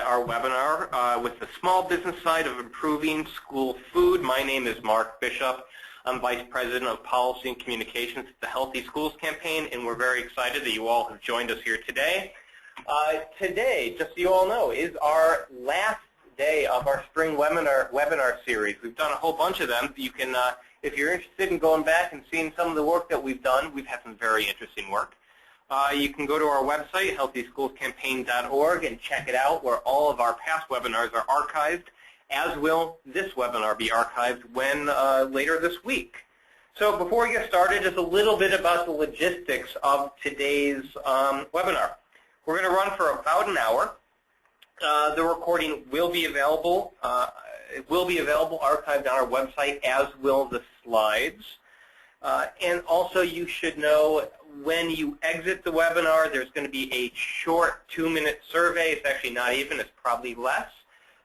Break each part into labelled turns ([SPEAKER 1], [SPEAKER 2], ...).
[SPEAKER 1] our webinar with the small business side of improving school food. My name is Mark Bishop. I'm Vice President of Policy and Communications at the Healthy Schools Campaign, and we're very excited that you all have joined us here today. Today, just so you all know, is our last day of our spring webinar series. We've done a whole bunch of them. You can, if you're interested in going back and seeing some of the work that we've done, we've had some very interesting work. You can go to our website, healthyschoolscampaign.org, and check it out, where all of our past webinars are archived, as will this webinar be archived when later this week. So before we get started, just a little bit about the logistics of today's webinar. We're going to run for about an hour. The recording will be available. It will be available archived on our website, as will the slides. And also, you should know when you exit the webinar, there's going to be a short 2-minute survey. It's actually not even. It's probably less.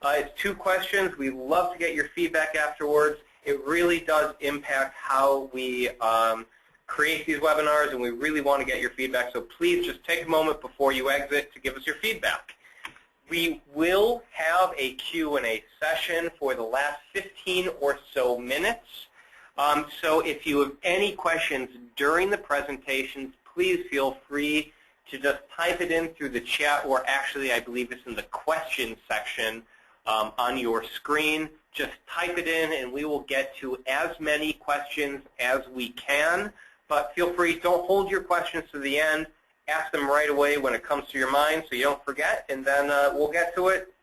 [SPEAKER 1] It's 2 questions. We'd love to get your feedback afterwards. It really does impact how we create these webinars, and we really want to get your feedback. So please just take a moment before you exit to give us your feedback. We will have a Q&A session for the last 15 or so minutes. So if you have any questions during the presentations, please feel free to just type it in through the chat, or actually I believe it's in the questions section on your screen. Just type it in and we will get to as many questions as we can. But feel free, don't hold your questions to the end. Ask them right away when it comes to your mind so you don't forget, and then we'll get to it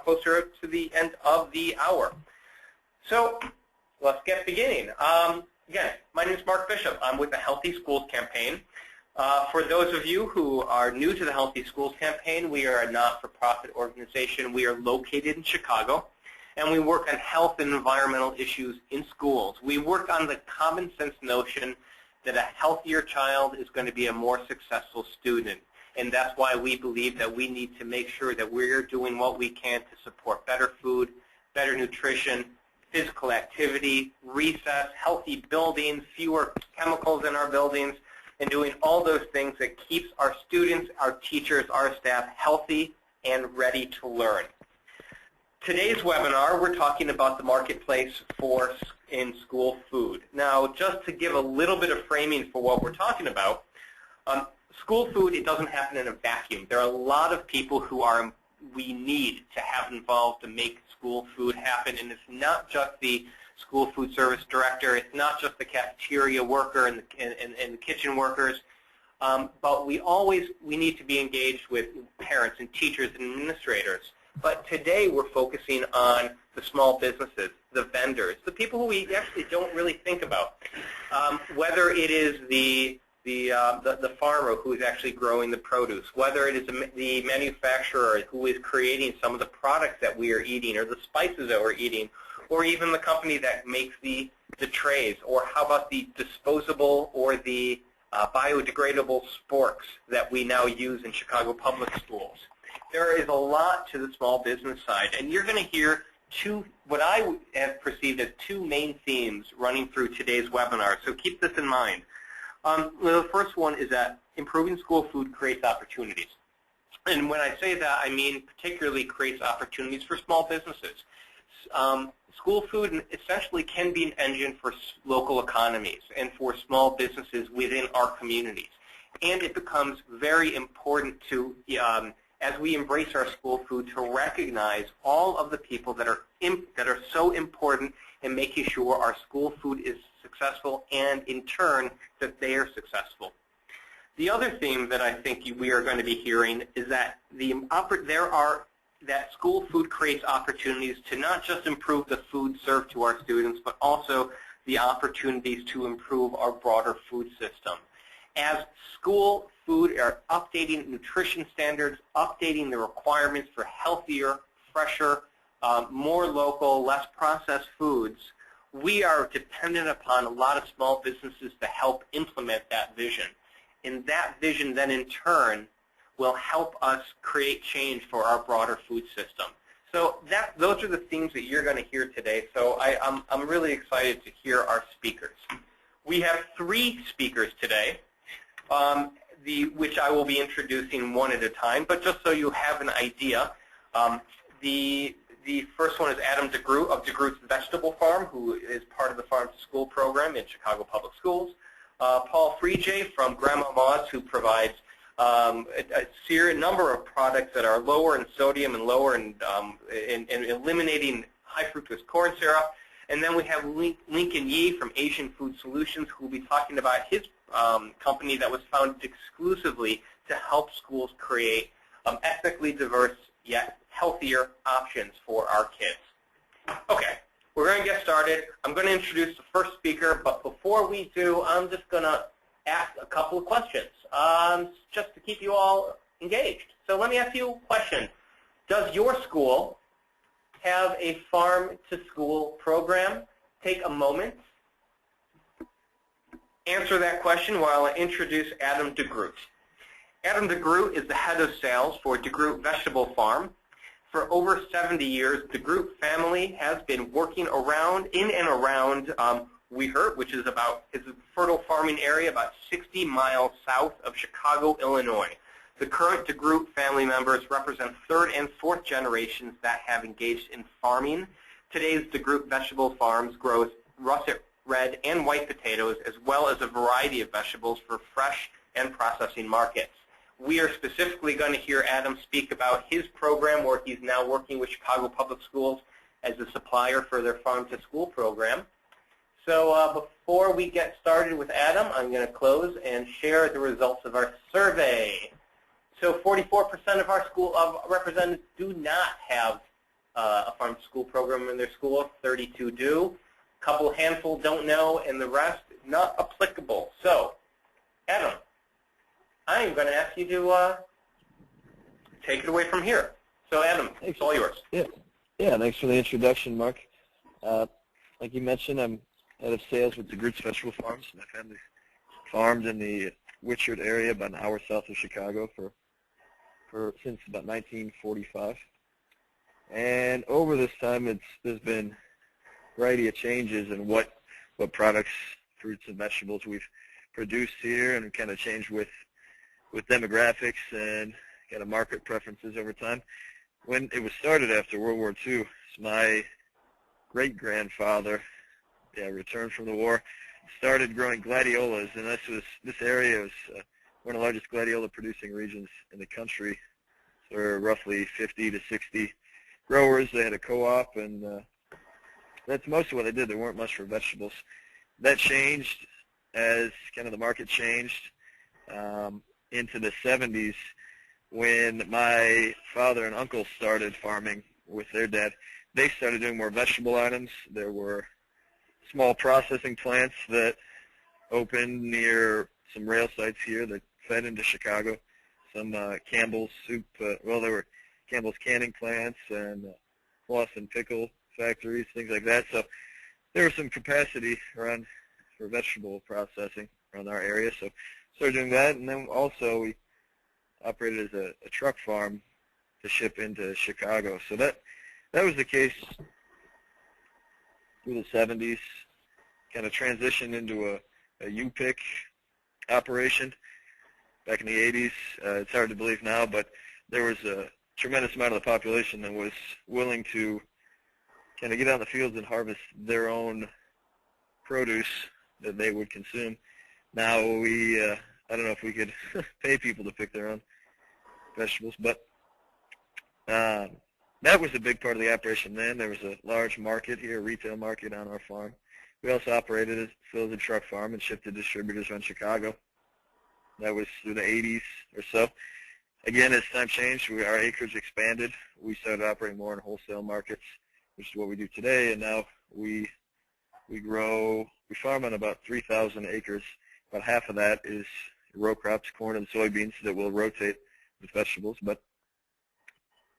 [SPEAKER 1] closer to the end of the hour. So let's get beginning. Again, my name is Mark Bishop. I'm with the Healthy Schools Campaign. For those of you who are new to the Healthy Schools Campaign, we are a not-for-profit organization. We are located in Chicago, and we work on health and environmental issues in schools. We work on the common sense notion that a healthier child is going to be a more successful student. And that's why we believe that we need to make sure that we're doing what we can to support better food, better nutrition, physical activity, recess, healthy buildings, fewer chemicals in our buildings, and doing all those things that keeps our students, our teachers, our staff healthy and ready to learn. Today's webinar, we're talking about the marketplace for in-school food. Now, just to give a little bit of framing for what we're talking about, school food, it doesn't happen in a vacuum. There are a lot of people who we need to have involved to make school food happen, and it's not just the school food service director, it's not just the cafeteria worker and the kitchen workers, but we need to be engaged with parents and teachers and administrators. But today we're focusing on the small businesses, the vendors, the people who we actually don't really think about. Whether it is the farmer who is actually growing the produce, whether it is the manufacturer who is creating some of the products that we are eating, or the spices that we're eating, or even the company that makes the trays, or how about the disposable or the biodegradable sporks that we now use in Chicago public schools. There is a lot to the small business side, and you're going to hear what I have perceived as 2 main themes running through today's webinar, so keep this in mind. The first one is that improving school food creates opportunities. And when I say that, I mean particularly creates opportunities for small businesses. School food essentially can be an engine for local economies and for small businesses within our communities. And it becomes very important to, as we embrace our school food, to recognize all of the people that are so important in making sure our school food is successful, and in turn that they are successful. The other theme that I think we are going to be hearing is that that school food creates opportunities to not just improve the food served to our students, but also the opportunities to improve our broader food system. As school food are updating nutrition standards, updating the requirements for healthier, fresher, more local, less processed foods, we are dependent upon a lot of small businesses to help implement that vision. And that vision then in turn will help us create change for our broader food system. So those are the themes that you're going to hear today. So I'm really excited to hear our speakers. We have 3 speakers today. which I will be introducing one at a time. But just so you have an idea, The first one is Adam DeGroot of DeGroot's Vegetable Farm, who is part of the Farm to School program in Chicago Public Schools. Paul Freejay from Grandma Ma's, who provides a number of products that are lower in sodium and lower in eliminating high fructose corn syrup. And then we have Lincoln Yee from Asian Food Solutions, who will be talking about his company that was founded exclusively to help schools create ethnically diverse yet healthier options for our kids. Okay, we're going to get started. I'm going to introduce the first speaker, but before we do, I'm just going to ask a couple of questions just to keep you all engaged. So let me ask you a question. Does your school have a farm-to-school program? Take a moment. Answer that question while I introduce Adam DeGroot. Adam DeGroot is the head of sales for DeGroot Vegetable Farm. For over 70 years, the DeGroot family has been working in and around Weehurt, which is a fertile farming area about 60 miles south of Chicago, Illinois. The current DeGroot family members represent third and fourth generations that have engaged in farming. Today's DeGroot Vegetable Farms grows russet red and white potatoes, as well as a variety of vegetables for fresh and processing markets. We are specifically going to hear Adam speak about his program, where he's now working with Chicago Public Schools as a supplier for their farm-to-school program. So before we get started with Adam, I'm going to close and share the results of our survey. So 44% of our school representatives do not have a farm-to-school program in their school. 32 do. A couple handful don't know, and the rest not applicable. So, Adam, I'm going to ask you to take it away from here. So, Adam, it's all yours.
[SPEAKER 2] Yeah. Thanks for the introduction, Mark. Like you mentioned, I'm head of sales with DeGroot's Vegetable Farms. My family farmed in the Wishart area, about an hour south of Chicago, since about 1945. And over this time, there's been a variety of changes in what products, fruits, and vegetables we've produced here, and kind of changed with demographics and kind of market preferences over time. When it was started after World War II, my great-grandfather returned from the war, started growing gladiolas, and this area was one of the largest gladiola producing regions in the country. There were roughly 50 to 60 growers. They had a co-op, and that's most of what they did. There weren't much for vegetables. That changed as kind of the market changed into the 70s, when my father and uncle started farming with their dad. They started doing more vegetable items. There were small processing plants that opened near some rail sites here that fed into Chicago. Some Campbell's soup, there were Campbell's canning plants and floss and pickle factories, things like that. So there was some capacity around for vegetable processing around our area. So started doing that, and then also we operated as a truck farm to ship into Chicago. So that was the case through the 70s, kind of transitioned into a U-pick operation back in the 80s. It's hard to believe now, but there was a tremendous amount of the population that was willing to kind of get out in the fields and harvest their own produce that they would consume. Now I don't know if we could pay people to pick their own vegetables, but that was a big part of the operation then. There was a large market here, a retail market on our farm. We also operated as a truck farm and shipped to distributors around Chicago. That was through the 80s or so. Again, as time changed, our acreage expanded. We started operating more in wholesale markets, which is what we do today, and now we farm on about 3,000 acres. About half of that is row crops, corn and soybeans, that will rotate with vegetables, but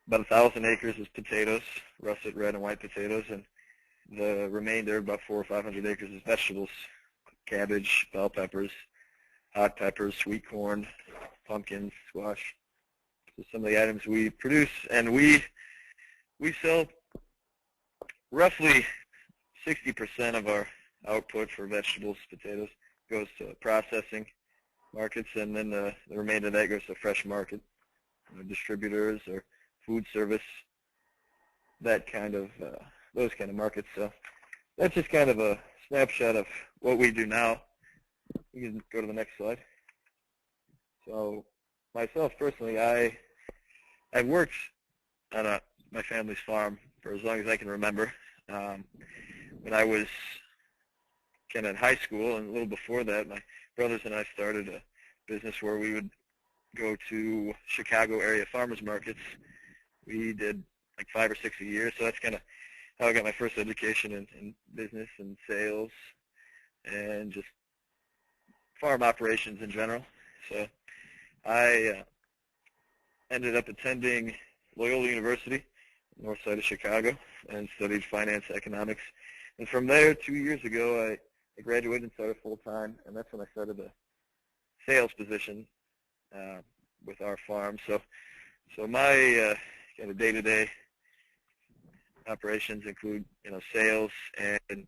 [SPEAKER 2] about 1,000 acres is potatoes, russet red and white potatoes, and the remainder, about 400 or 500 acres, is vegetables, cabbage, bell peppers, hot peppers, sweet corn, pumpkins, squash. So some of the items we produce, and we sell roughly 60% of our output for vegetables, potatoes, goes to processing markets, and then the remainder of that goes to fresh market, distributors or food service, that kind of those kind of markets. So that's just kind of a snapshot of what we do now. You can go to the next slide. So myself personally, I've worked on my family's farm for as long as I can remember. When I was kind of in high school and a little before that, my brothers and I started a business where we would go to Chicago area farmers markets. We did like 5 or 6 a year, so that's kind of how I got my first education in business and sales and just farm operations in general. So I ended up attending Loyola University, north side of Chicago, and studied finance economics. And from there, 2 years ago, I graduated and started full-time, and that's when I started a sales position with our farm. So my kind of day-to-day operations include, sales and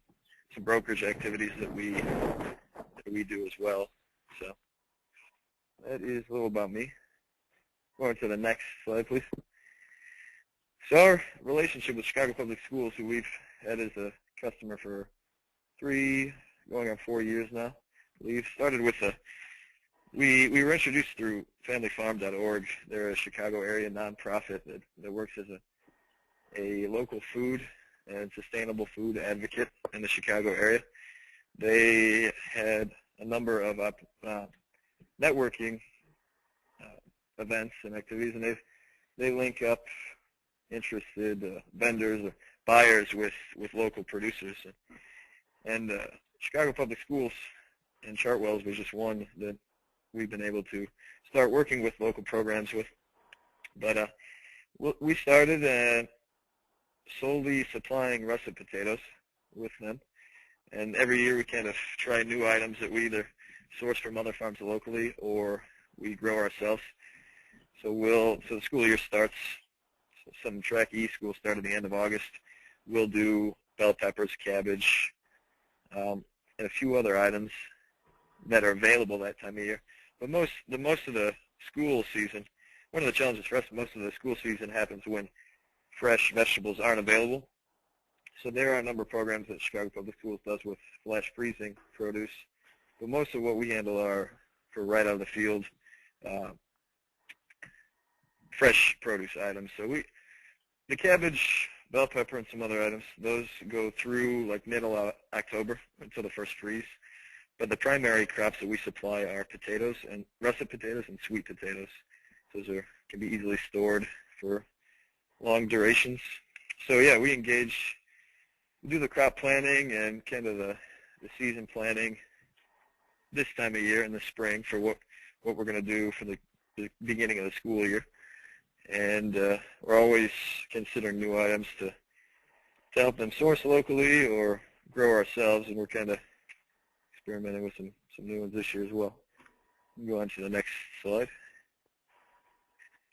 [SPEAKER 2] some brokerage activities that we do as well. So that is a little about me. Going to the next slide, please. So our relationship with Chicago Public Schools, who we've had as a customer for 3, going on 4 years now, we've started with we were introduced through familyfarm.org. They're a Chicago area nonprofit that works as a local food and sustainable food advocate in the Chicago area. They had a number of networking events and activities, and they link up interested vendors or buyers with local producers. And Chicago Public Schools in Chartwells was just one that we've been able to start working with local programs with. But we started solely supplying russet potatoes with them. And every year we kind of try new items that we either source from other farms locally or we grow ourselves. So the school year starts, some track E school start at the end of August. We'll do bell peppers, cabbage, and a few other items that are available that time of year. But most of the school season, one of the challenges for us, most of the school season happens when fresh vegetables aren't available. So there are a number of programs that Chicago Public Schools does with flash freezing produce. But most of what we handle are for right out of the field, fresh produce items. So the cabbage, bell pepper, and some other items, those go through like middle of October until the first freeze. But the primary crops that we supply are potatoes, and russet potatoes and sweet potatoes. Those can be easily stored for long durations. So yeah, we do the crop planning and kind of the season planning this time of year in the spring for what we're going to do for the beginning of the school year. And we're always considering new items to help them source locally or grow ourselves, and we're kind of experimenting with some new ones this year as well. We'll go on to the next slide.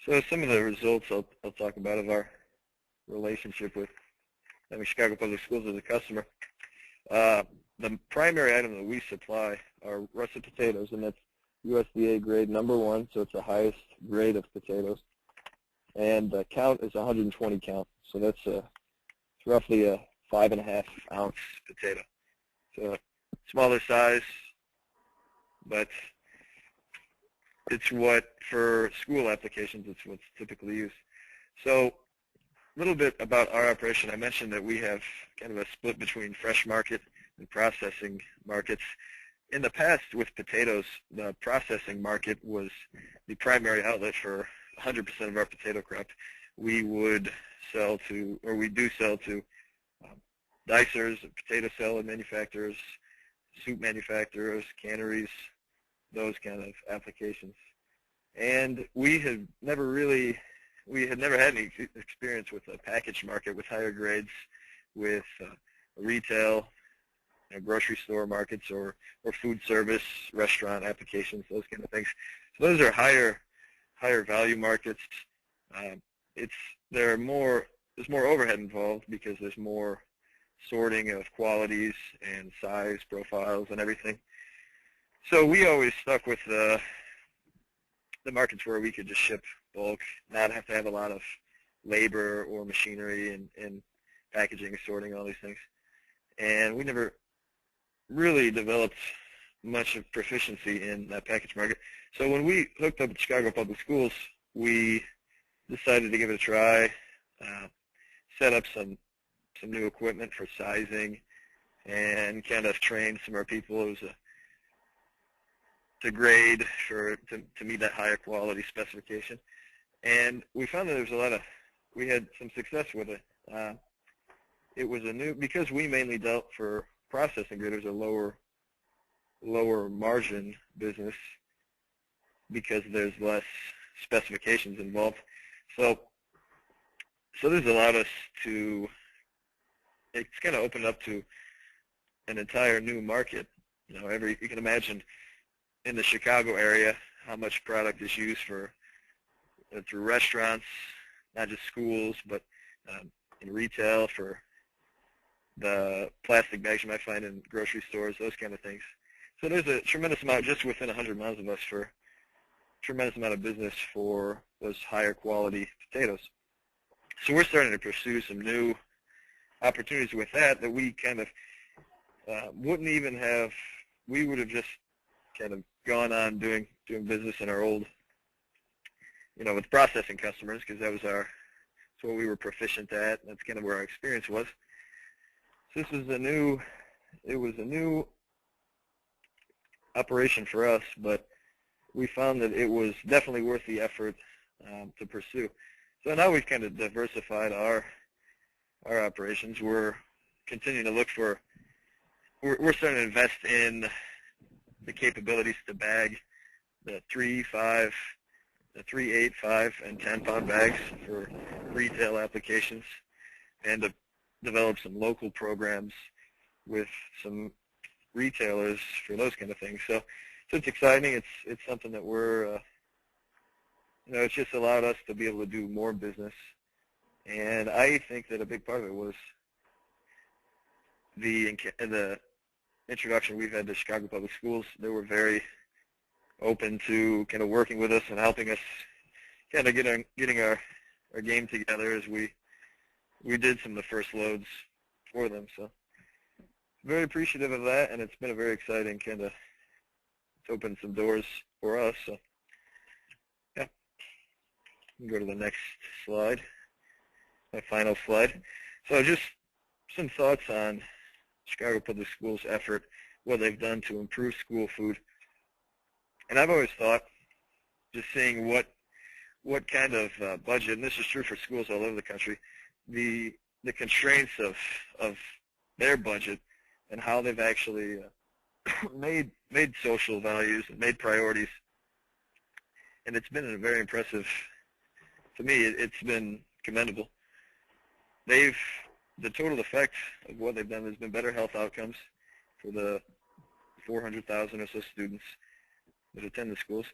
[SPEAKER 2] So some of the results I'll talk about of our relationship with Chicago Public Schools as a customer. The primary item that we supply are russet potatoes, and that's USDA grade #1, so it's the highest grade of potatoes. And the count is 120 count, so that's it's roughly a 5.5 ounce potato. So smaller size, but it's for school applications, it's what's typically used. So a little bit about our operation. I mentioned that we have kind of a split between fresh market and processing markets. In the past with potatoes, the processing market was the primary outlet for 100% of our potato crop. We would sell to, or we do sell to, dicers, potato salad manufacturers, soup manufacturers, canneries, those kind of applications. And we had never had any experience with a packaged market with higher grades, with retail, grocery store markets, or food service, restaurant applications, those kind of things. So those are higher value markets. There's more overhead involved because there's more sorting of qualities and size profiles and everything. So we always stuck with the markets where we could just ship bulk, not have to have a lot of labor or machinery and packaging, sorting, all these things. And we never really developed much of proficiency in that package market. So when we hooked up at Chicago Public Schools, we decided to give it a try, set up some new equipment for sizing, and kind of train some of our people. It was to grade to meet that higher quality specification. And we found that there was we had some success with it. It was because we mainly dealt for processing grade, it was a lower margin business because there's less specifications involved. So this allowed us to, it's kind of opened up to an entire new market. You can imagine in the Chicago area how much product is used through restaurants, not just schools, but in retail, for the plastic bags you might find in grocery stores, those kind of things. So there's a tremendous amount just within 100 miles of us for tremendous amount of business for those higher quality potatoes. So we're starting to pursue some new opportunities with that we kind of wouldn't even have. We would have just kind of gone on doing business in our old, with processing customers, because that's what we were proficient at. That's kind of where our experience was. So this was it was a new operation for us, but we found that it was definitely worth the effort to pursue. So now we've kind of diversified our operations. We're continuing to look for. We're starting to invest in the capabilities to bag the 3, 5, the 3, 8, 5, and 10-pound bags for retail applications, and to develop some local programs with some retailers for those kind of things. So it's exciting. It's something that we're, it's just allowed us to be able to do more business. And I think that a big part of it was the introduction we've had to Chicago Public Schools. They were very open to kind of working with us and helping us kind of getting our game together as we did some of the first loads for them. So very appreciative of that, and it's been a very exciting kind of, it's opened some doors for us. So yeah, we can go to the next slide, my final slide. So just some thoughts on Chicago Public Schools' effort, what they've done to improve school food. And I've always thought, just seeing what kind of budget, and this is true for schools all over the country, the constraints of their budget and how they've actually made social values and made priorities. And it's been very impressive. To me, it's been commendable. The total effect of what they've done has been better health outcomes for the 400,000 or so students that attend the schools.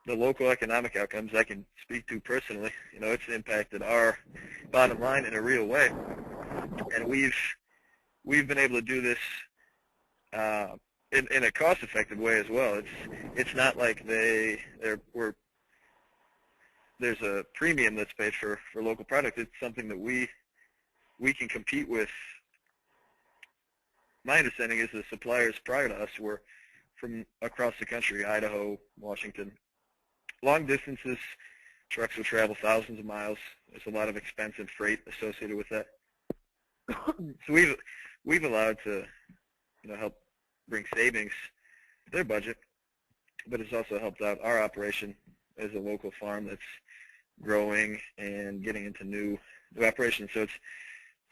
[SPEAKER 2] The local economic outcomes I can speak to personally. It's impacted our bottom line in a real way, and we've been able to do this in a cost-effective way as well. It's not like there's a premium that's paid for local product. It's something that we can compete with. My understanding is the suppliers prior to us were from across the country, Idaho, Washington. Long distances, trucks will travel thousands of miles. There's a lot of expense and freight associated with that. So we've allowed to help bring savings to their budget, but it's also helped out our operation as a local farm that's growing and getting into new operations. So it's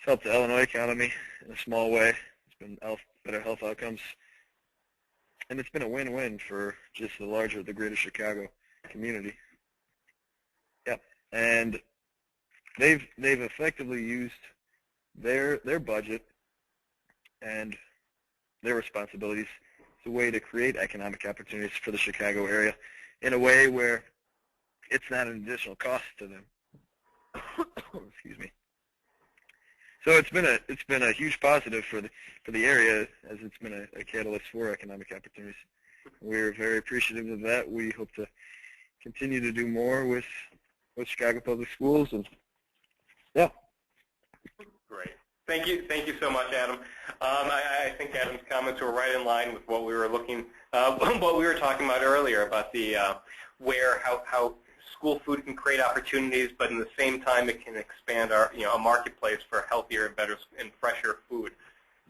[SPEAKER 2] helped the Illinois economy in a small way. It's been better health outcomes, and it's been a win-win for just the greater Chicago community. Yeah, and they've effectively used their budget and their responsibilities as a way to create economic opportunities for the Chicago area in a way where it's not an additional cost to them. Excuse me. So it's been a huge positive for the area, as it's been a catalyst for economic opportunities. We're very appreciative of that. We hope to continue to do more with with Chicago Public Schools, and yeah.
[SPEAKER 1] Great. Thank you so much, Adam. I think Adam's comments were right in line with what we were what we were talking about earlier about the how school food can create opportunities, but in the same time it can expand our a marketplace for healthier and better and fresher food.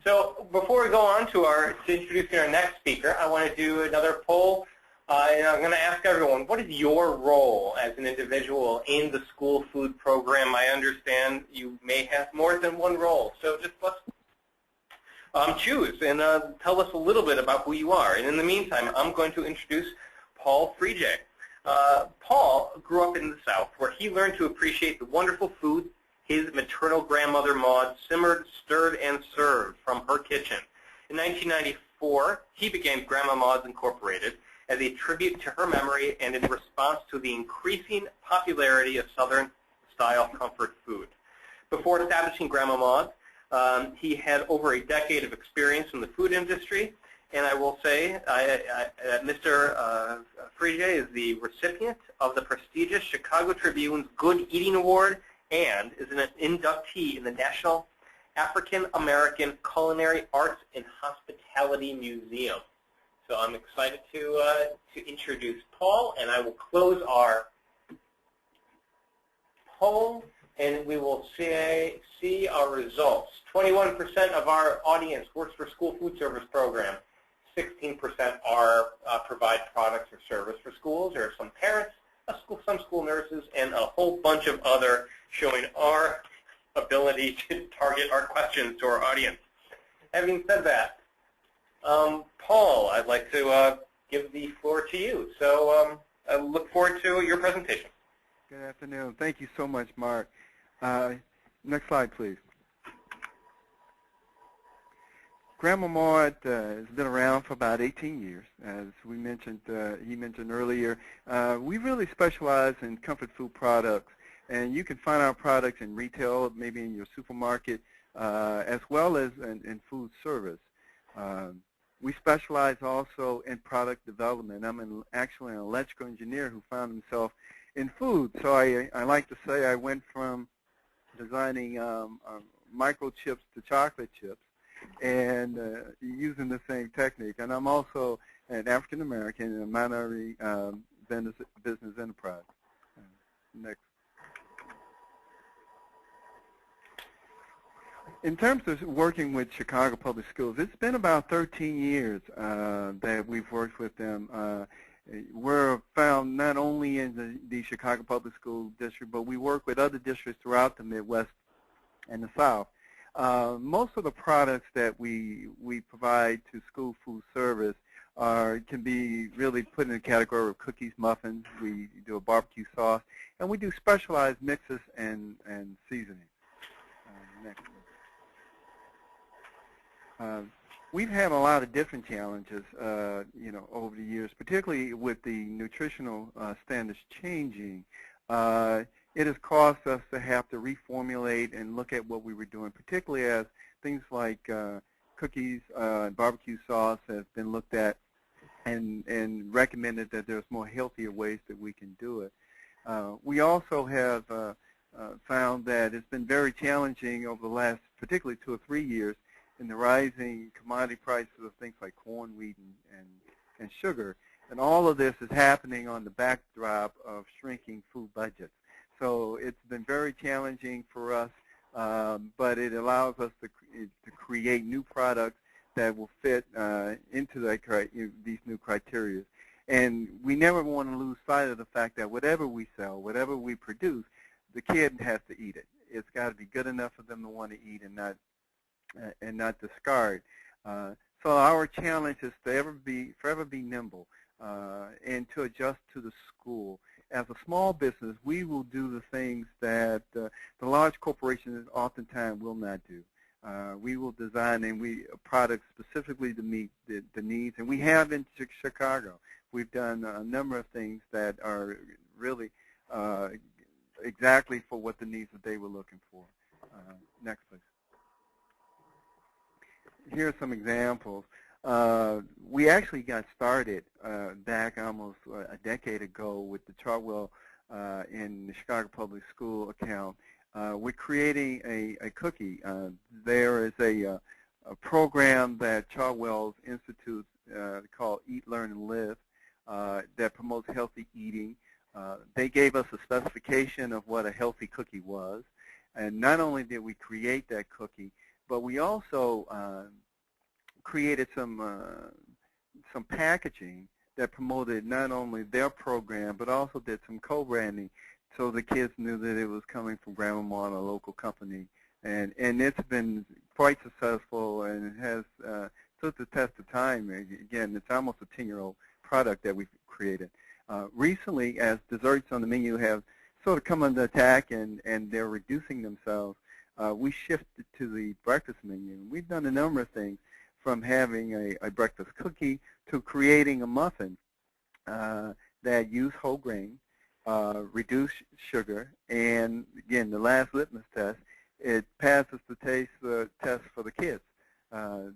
[SPEAKER 1] So before we go on to introducing our next speaker, I want to do another poll. And I'm going to ask everyone, what is your role as an individual in the school food program? I understand you may have more than one role, so just let's choose and tell us a little bit about who you are. And in the meantime, I'm going to introduce Paul Friege. Paul grew up in the South, where he learned to appreciate the wonderful food his maternal grandmother Maud simmered, stirred, and served from her kitchen. In 1994, he began Grandma Maud's Incorporated as a tribute to her memory and in response to the increasing popularity of Southern-style comfort food. Before establishing Grandma Maud, he had over a decade of experience in the food industry, and I will say that Mr. Friege is the recipient of the prestigious Chicago Tribune's Good Eating Award and is an inductee in the National African American Culinary Arts and Hospitality Museum. So I'm excited to introduce Paul, and I will close our poll, and we will see our results. 21% of our audience works for school food service program. 16% provide products or service for schools. There are some parents, some school nurses, and a whole bunch of other showing our ability to target our questions to our audience. Having said that, Paul, I'd like to give the floor to you. So I look forward to your presentation.
[SPEAKER 3] Good afternoon. Thank you so much, Mark. Next slide, please. Grandma Maud has been around for about 18 years. As we mentioned, he mentioned earlier, we really specialize in comfort food products. And you can find our products in retail, maybe in your supermarket, as well as in food service. We specialize also in product development. I'm actually an electrical engineer who found himself in food. So I like to say I went from designing microchips to chocolate chips and using the same technique. And I'm also an African American and a minority business enterprise. Next. In terms of working with Chicago Public Schools, it's been about 13 years that we've worked with them. We're found not only in the Chicago Public School District, but we work with other districts throughout the Midwest and the South. Most of the products that we provide to school food service can be really put in the category of cookies, muffins. We do a barbecue sauce, and we do specialized mixes and seasonings. Next. We've had a lot of different challenges, over the years, particularly with the nutritional standards changing. It has caused us to have to reformulate and look at what we were doing, particularly as things like cookies and barbecue sauce have been looked at and recommended that there's more healthier ways that we can do it. We also have found that it's been very challenging over the last particularly 2 or 3 years in the rising commodity prices of things like corn, wheat, and sugar. And all of this is happening on the backdrop of shrinking food budgets. So it's been very challenging for us, but it allows us to create new products that will fit into these new criteria. And we never want to lose sight of the fact that whatever we sell, whatever we produce, the kid has to eat it. It's got to be good enough for them to want to eat and not discard. So our challenge is to forever be nimble and to adjust to the school. As a small business, we will do the things that the large corporations oftentimes will not do. We will design products specifically to meet the needs, and we have in Chicago. We've done a number of things that are really exactly for what the needs that they were looking for. Next, please. Here are some examples. We actually got started back almost a decade ago with the Chartwell in the Chicago Public School account. We're creating a cookie. There is a program that Chartwell's Institute called Eat, Learn, and Live that promotes healthy eating. They gave us a specification of what a healthy cookie was. And not only did we create that cookie, but we also created some packaging that promoted not only their program, but also did some co-branding so the kids knew that it was coming from Grandma Ma, a local company. And it's been quite successful and it has stood the test of time. Again, it's almost a 10-year-old product that we've created. Recently, as desserts on the menu have sort of come under attack and they're reducing themselves, we shifted to the breakfast menu. We've done a number of things, from having a breakfast cookie to creating a muffin that use whole grain, reduce sugar, and again, the last litmus test, it passes the taste test for the kids.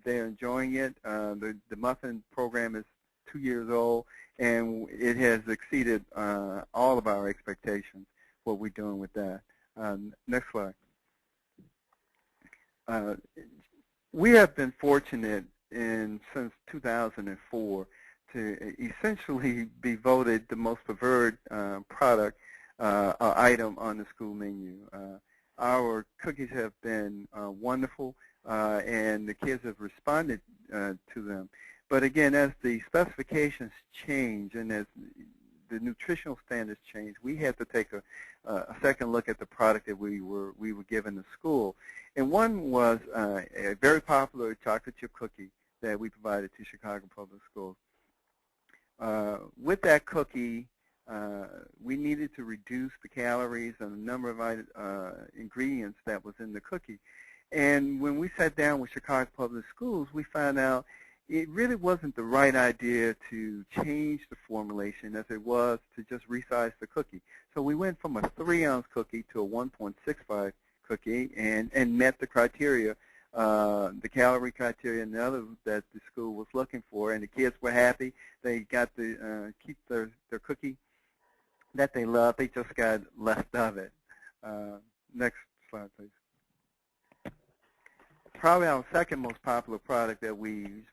[SPEAKER 3] They're enjoying it. The muffin program is 2 years old, and it has exceeded all of our expectations, what we're doing with that. Next slide. We have been fortunate since 2004 to essentially be voted the most preferred product or item on the school menu. Our cookies have been wonderful, and the kids have responded to them. But again, as the specifications change and as the nutritional standards change, we had to take a second look at the product that we were given to school. And one was a very popular chocolate chip cookie that we provided to Chicago Public Schools. With that cookie, we needed to reduce the calories and the number of ingredients that was in the cookie. And when we sat down with Chicago Public Schools, we found out it really wasn't the right idea to change the formulation as it was to just resize the cookie. So we went from a 3-ounce cookie to a 1.65 cookie and met the criteria, the calorie criteria and the others that the school was looking for, and the kids were happy. They got to keep their cookie that they loved. They just got less of it. Next slide, please. Probably our second most popular product that we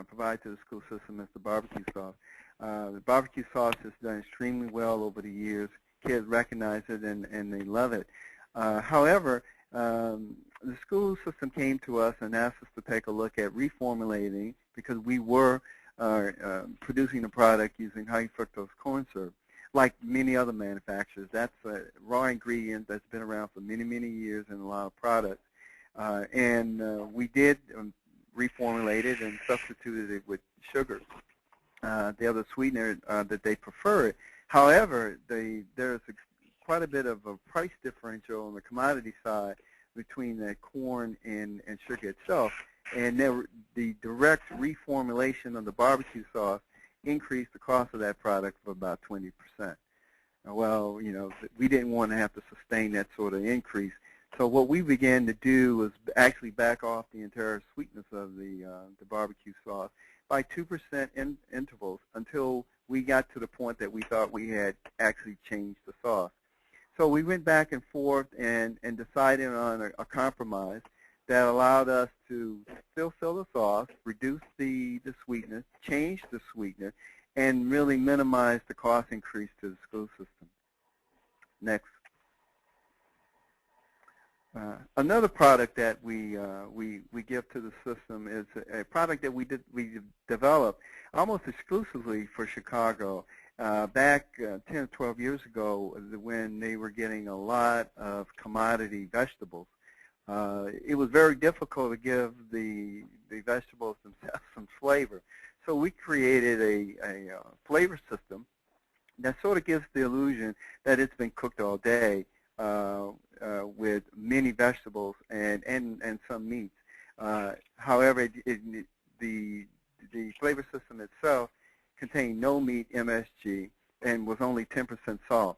[SPEAKER 3] provide to the school system is the barbecue sauce. The barbecue sauce has done extremely well over the years. Kids recognize it and they love it. However, the school system came to us and asked us to take a look at reformulating because we were producing the product using high fructose corn syrup. Like many other manufacturers, that's a raw ingredient that's been around for many, many years in a lot of products. We did reformulate it and substituted it with sugar, the other sweetener that they prefer. However, there's quite a bit of a price differential on the commodity side between the corn and sugar itself. And the direct reformulation of the barbecue sauce increased the cost of that product for about 20%. Well, you know, we didn't want to have to sustain that sort of increase. So what we began to do was actually back off the entire sweetness of the barbecue sauce by 2% intervals until we got to the point that we thought we had actually changed the sauce. So we went back and forth and decided on a compromise that allowed us to still sell the sauce, reduce the sweetness, change the sweetener, and really minimize the cost increase to the school system. Next. Another product that we give to the system is a product that we developed almost exclusively for Chicago back 10 or 12 years ago when they were getting a lot of commodity vegetables. It was very difficult to give the vegetables themselves some flavor. So we created a flavor system that sort of gives the illusion that it's been cooked all day with many vegetables and some meats. However, the flavor system itself contained no meat, MSG, and was only 10% salt.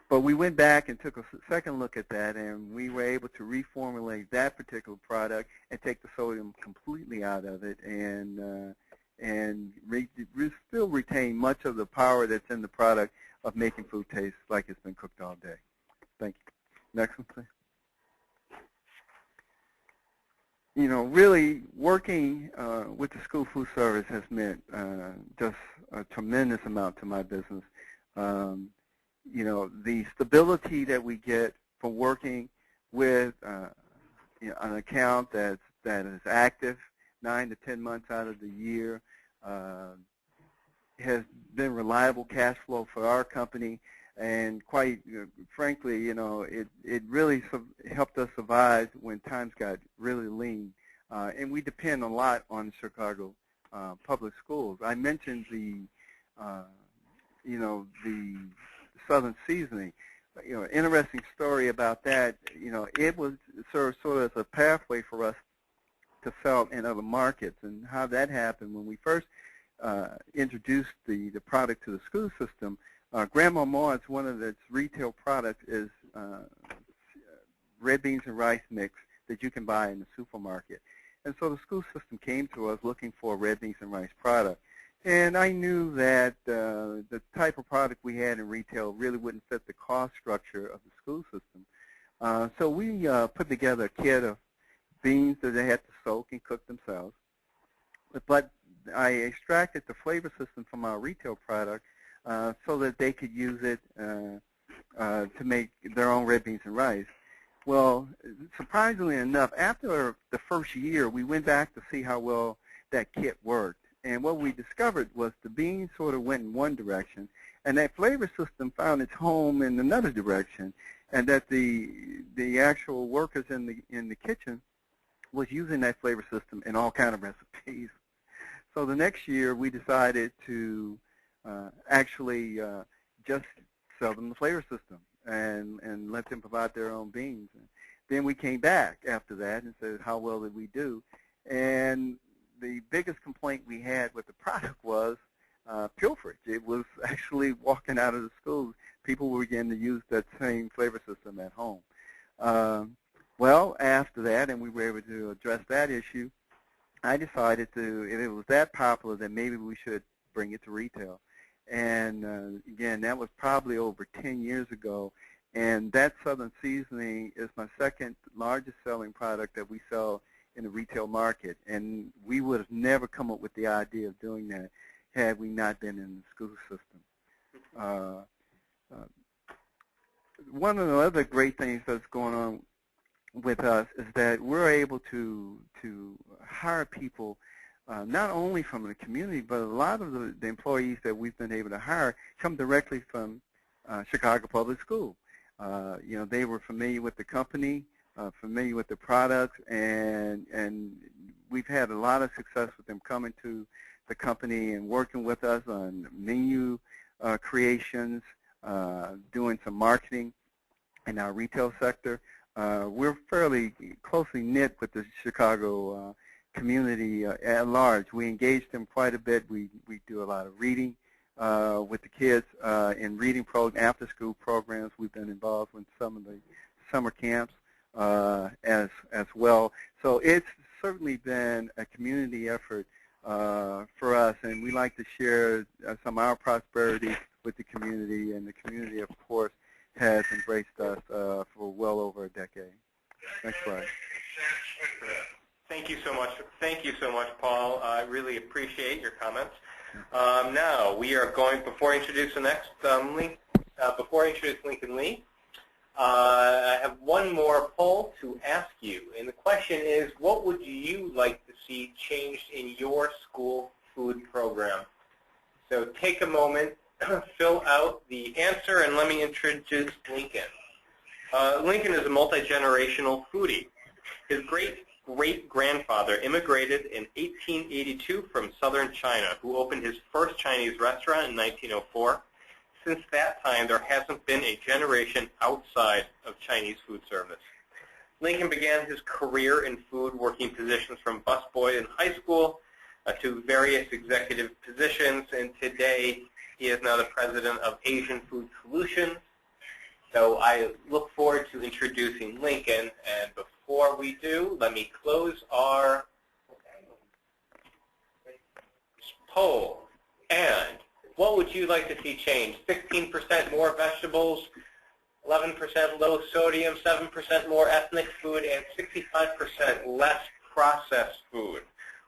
[SPEAKER 3] But we went back and took a second look at that, and we were able to reformulate that particular product and take the sodium completely out of it, and and still retain much of the power that's in the product of making food taste like it's been cooked all day. Thank you. Next one, please. You know, really working with the school food service has meant just a tremendous amount to my business. You know, the stability that we get from working with you know, an account that is active 9 to 10 months out of the year has been reliable cash flow for our company, and quite frankly, you know, it really helped us survive when times got really lean. And we depend a lot on Chicago public schools. I mentioned the, you know, the Southern seasoning. You know, interesting story about that. You know, it was sort of as a pathway for us to sell in other markets, and how that happened when we first introduced the product to the school system. Grandma Maud's, one of its retail products is red beans and rice mix that you can buy in the supermarket. And so the school system came to us looking for a red beans and rice product. And I knew that the type of product we had in retail really wouldn't fit the cost structure of the school system. So we put together a kit of beans that they had to soak and cook themselves. But I extracted the flavor system from our retail product so that they could use it to make their own red beans and rice. Well, surprisingly enough, after the first year, we went back to see how well that kit worked. And what we discovered was the beans sort of went in one direction, and that flavor system found its home in another direction, and that the actual workers in the kitchen was using that flavor system in all kind of recipes. So the next year, we decided to actually just sell them the flavor system and let them provide their own beans. And then we came back after that and said, how well did we do? And the biggest complaint we had with the product was pilferage. It was actually walking out of the schools. People were beginning to use that same flavor system at home. Well, after that, and we were able to address that issue, I decided to, if it was that popular, then maybe we should bring it to retail. And again, that was probably over 10 years ago. And that Southern seasoning is my second largest selling product that we sell in the retail market. And we would have never come up with the idea of doing that had we not been in the school system. One of the other great things that's going on with us is that we're able to hire people not only from the community, but a lot of the employees that we've been able to hire come directly from Chicago Public School. You know, they were familiar with the company, familiar with the products, and we've had a lot of success with them coming to the company and working with us on menu creations, doing some marketing in our retail sector. We're fairly closely knit with the Chicago community at large. We engage them quite a bit. We do a lot of reading with the kids in reading after-school programs. We've been involved with some of the summer camps as well. So it's certainly been a community effort for us, and we like to share some of our prosperity with the community, and the community, of course, has embraced us for well over a decade. Next slide.
[SPEAKER 1] Thank you so much. Thank you so much, Paul. I really appreciate your comments. Now we are going, before I introduce the next before I introduce Lincoln Lee, I have one more poll to ask you, and the question is, what would you like to see changed in your school food program? So take a moment, fill out the answer, and let me introduce Lincoln. Lincoln is a multi-generational foodie. His great-great-grandfather immigrated in 1882 from southern China, who opened his first Chinese restaurant in 1904. Since that time, there hasn't been a generation outside of Chinese food service. Lincoln began his career in food, working positions from busboy in high school to various executive positions, and today he is now the president of Asian Food Solutions. So I look forward to introducing Lincoln, and before we do, let me close our whole, and what would you like to see change? 16% more vegetables, 11% low sodium, 7% more ethnic food, and 65% less processed food.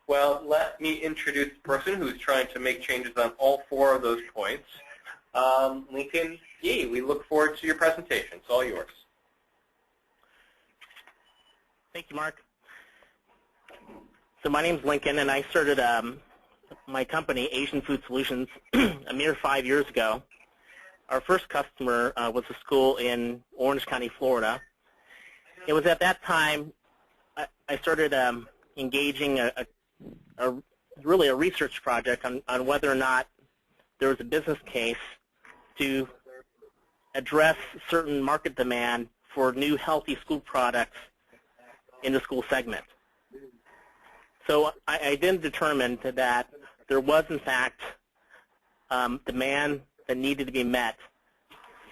[SPEAKER 1] Well, let me introduce the person who's trying to make changes on all 4 of those points. Lincoln Yee, we look forward to your presentation. It's all yours.
[SPEAKER 4] Thank you, Mark. So my name's Lincoln, and I started my company, Asian Food Solutions, a mere 5 years ago. Our first customer was a school in Orange County, Florida. It was at that time I started engaging really a research project on whether or not there was a business case to address certain market demand for new healthy school products in the school segment. So I then determined that there was, in fact, demand that needed to be met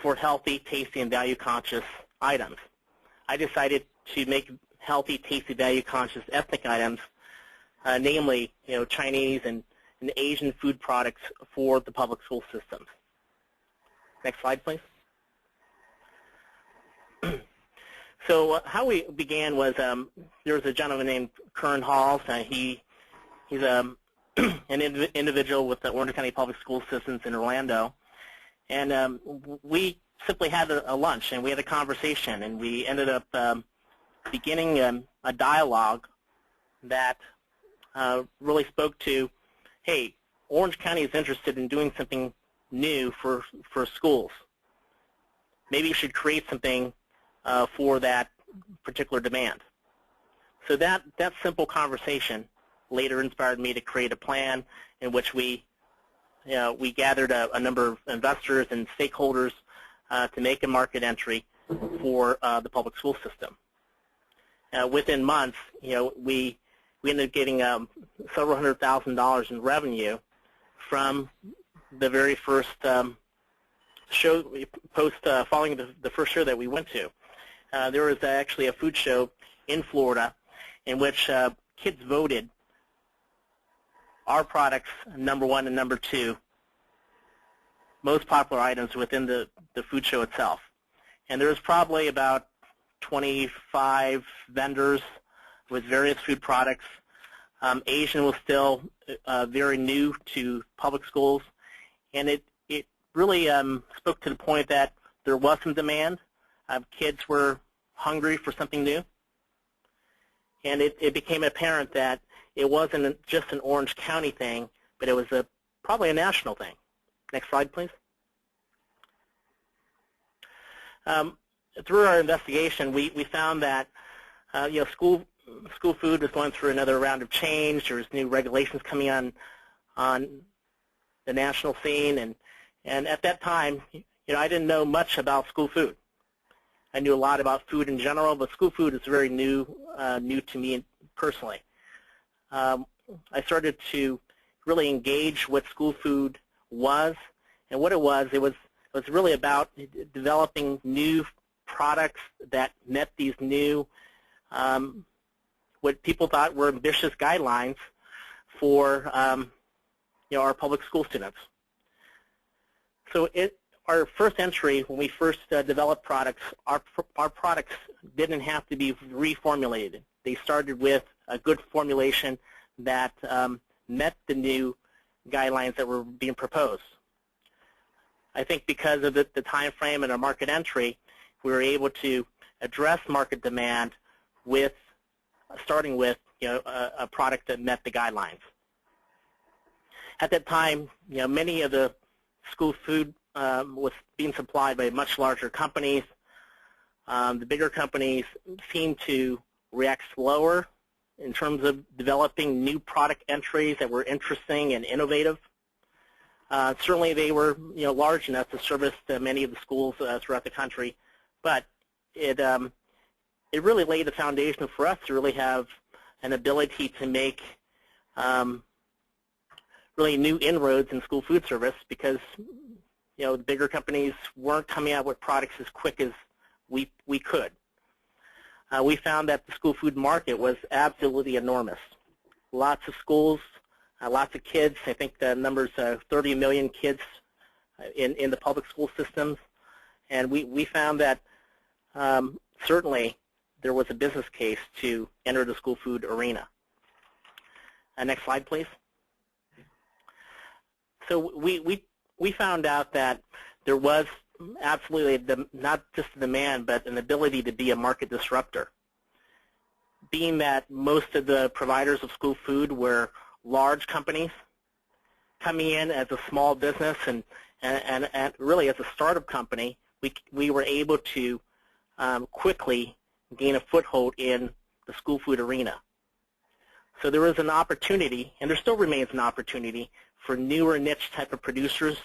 [SPEAKER 4] for healthy, tasty, and value-conscious items. I decided to make healthy, tasty, value-conscious ethnic items, namely, Chinese and Asian food products for the public school systems. Next slide, please. So how we began was there was a gentleman named Kern Halls. He's an individual with the Orange County Public School Systems in Orlando. And we simply had a lunch, and we had a conversation, and we ended up beginning a dialogue that really spoke to, hey, Orange County is interested in doing something new for schools. Maybe you should create something for that particular demand. So that simple conversation later inspired me to create a plan in which we gathered a number of investors and stakeholders to make a market entry for the public school system. Within months, we ended up getting several $100,000 in revenue from the very first show following the first show that we went to. There was actually a food show in Florida in which kids voted our products number 1 and number 2 most popular items within the food show itself. And there was probably about 25 vendors with various food products. Asian was still very new to public schools, and it really spoke to the point that there was some demand. Kids were hungry for something new, and it became apparent that it wasn't just an Orange County thing, but it was probably a national thing. Next slide, please. Through our investigation, we found that school food was going through another round of change. There was new regulations coming on the national scene, and at that time, I didn't know much about school food. I knew a lot about food in general, but school food is very new to me personally. I started to really engage what school food was, and what it was really about developing new products that met these new, what people thought were ambitious guidelines for our public school students. So our first entry, when we first developed products, our products didn't have to be reformulated. They started with a good formulation that met the new guidelines that were being proposed. I think because of the time frame and our market entry, we were able to address market demand with starting with a product that met the guidelines. At that time, many of the school food was being supplied by much larger companies. The bigger companies seemed to react slower in terms of developing new product entries that were interesting and innovative. Certainly they were large enough to service many of the schools throughout the country, but it really laid the foundation for us to really have an ability to make really new inroads in school food service, because the bigger companies weren't coming out with products as quick as we could. We found that the school food market was absolutely enormous. Lots of schools lots of kids. I think the number's 30 million kids in the public school systems. And we found that certainly there was a business case to enter the school food arena. Next slide, please. So we found out that there was absolutely not just a demand, but an ability to be a market disruptor. Being that most of the providers of school food were large companies, coming in as a small business and really as a startup company, we were able to quickly gain a foothold in the school food arena. So there was an opportunity, and there still remains an opportunity, for newer niche type of producers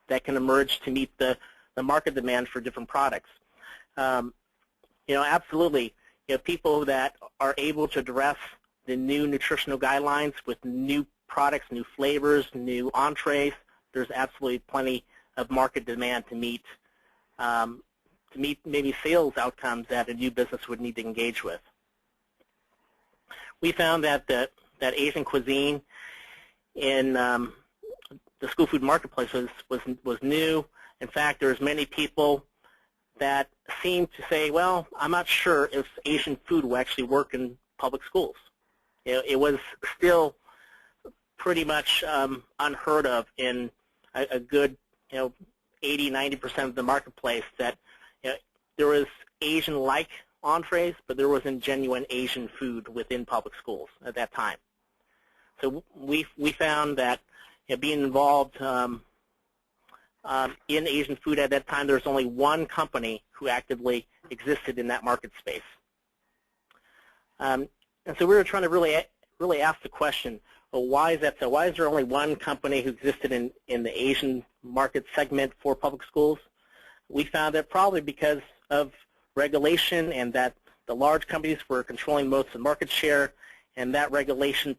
[SPEAKER 4] that can emerge to meet the market demand for different products. Absolutely, people that are able to address the new nutritional guidelines with new products, new flavors, new entrees, there's absolutely plenty of market demand to meet maybe sales outcomes that a new business would need to engage with. We found that that Asian cuisine in the school food marketplace was new. In fact, there's many people that seem to say, well, I'm not sure if Asian food will actually work in public schools. It was still pretty much unheard of in a good 80–90% of the marketplace that there was Asian-like entrees, but there wasn't genuine Asian food within public schools at that time. So we found that being involved in Asian food at that time, there was only one company who actively existed in that market space. And so we were trying to really ask the question, well, why is that so? Why is there only one company who existed in the Asian market segment for public schools? We found that probably because of regulation and that the large companies were controlling most of the market share, and that regulation